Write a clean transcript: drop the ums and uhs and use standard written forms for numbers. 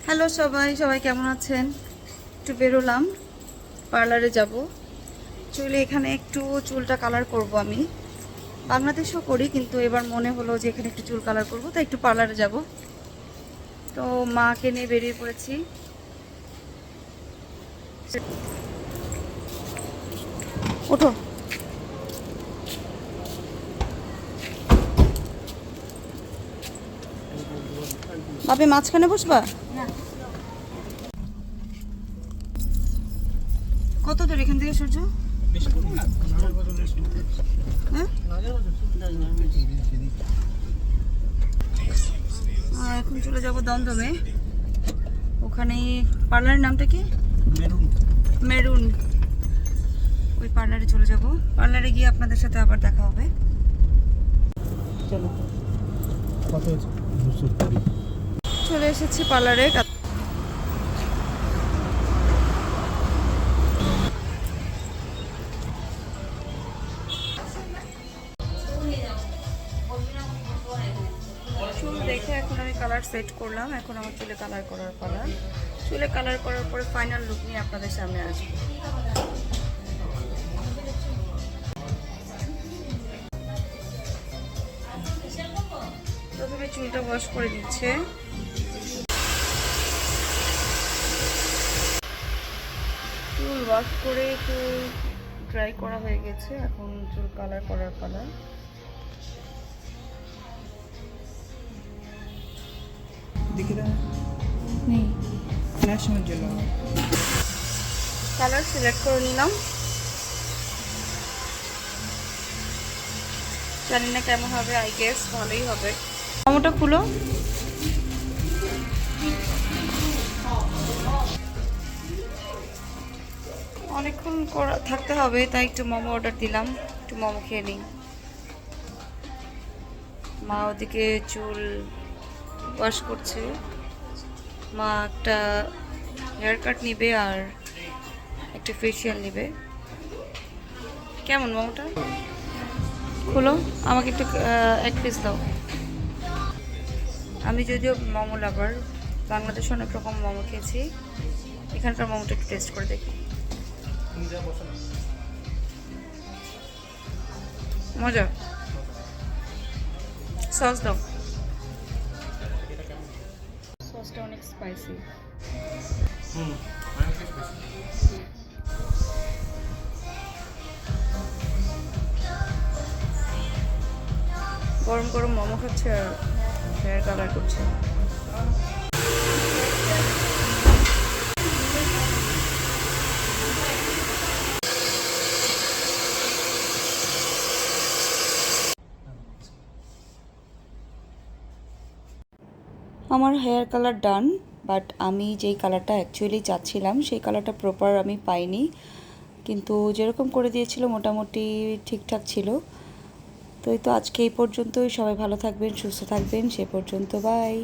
Hello সবাই সবাই কেমন আছেন? একটু বেরোলাম, পার্লারে যাব। চুলে এখানে একটু চুলটা কালার করব। আমি বাংলাদেশেও করি, কিন্তু এবার মনে হলো যে এখানে একটু চুল কালার করব, তাই একটু পার্লারে যাব। তো মাকে নিয়ে বেরিয়ে পড়েছি। ওঠো। ভাবি মাঝখানে বসবা? কত দূর এখান থেকে সূর্য? হ্যাঁ, এখন চলে যাব দমদমে। ওখানে পার্লারের নামটা কি? মেরুন। ওই পার্লারে চলে যাব। পার্লারে গিয়ে আপনাদের সাথে আবার দেখা হবে। চলো। চলে এসেছি পার্লারে। চুল দেখে এখন আমি কালার সেট করলাম। এখন আমার চুলে কালার করার পালা। চুলে কালার করার পরে ফাইনাল লুক নিয়ে আপনাদের সামনে আসবো। প্রথমে চুলটা ওয়াশ করে দিচ্ছে। চুল ওয়াশ করে একটু ড্রাই করা হয়ে গেছে, এখন চুল কালার করার পালা। কালার সিলেক্ট করে নিলাম। জানি না কেমন হবে, আই গেস ভালোই হবে। মোমোটা খুলো। অনেকক্ষণ থাকতে হবে, তাই একটু মোমো অর্ডার দিলাম। একটু মোমো খেয়ে নিই। মা ওদিকে চুল ওয়াশ করছে। মা একটা হেয়ার কাট নিবে আর একটা ফেসিয়াল নিবে। কেমন মোমোটা? খুলো, আমাকে একটু এক পিস দাও। আমি যদিও মোমো লাভার, বাংলাদেশে অনেক রকম মোমো খেয়েছি, এখানকার মোমোটা একটু টেস্ট করে দেখি। মজা। সস দাও। সসটা অনেক স্পাইসি। গরম গরম মোমো খাচ্ছে আর হেয়ার কালার করছে। আমার হেয়ার কালার ডান, বাট আমি যেই কালারটা অ্যাকচুয়ালি চাচ্ছিলাম সেই কালারটা প্রপার আমি পাইনি, কিন্তু যেরকম করে দিয়েছিল মোটামুটি ঠিকঠাক ছিল। তো এই তো আজকে এই পর্যন্তই। সবাই ভালো থাকবেন, সুস্থ থাকবেন। সে পর্যন্ত বাই।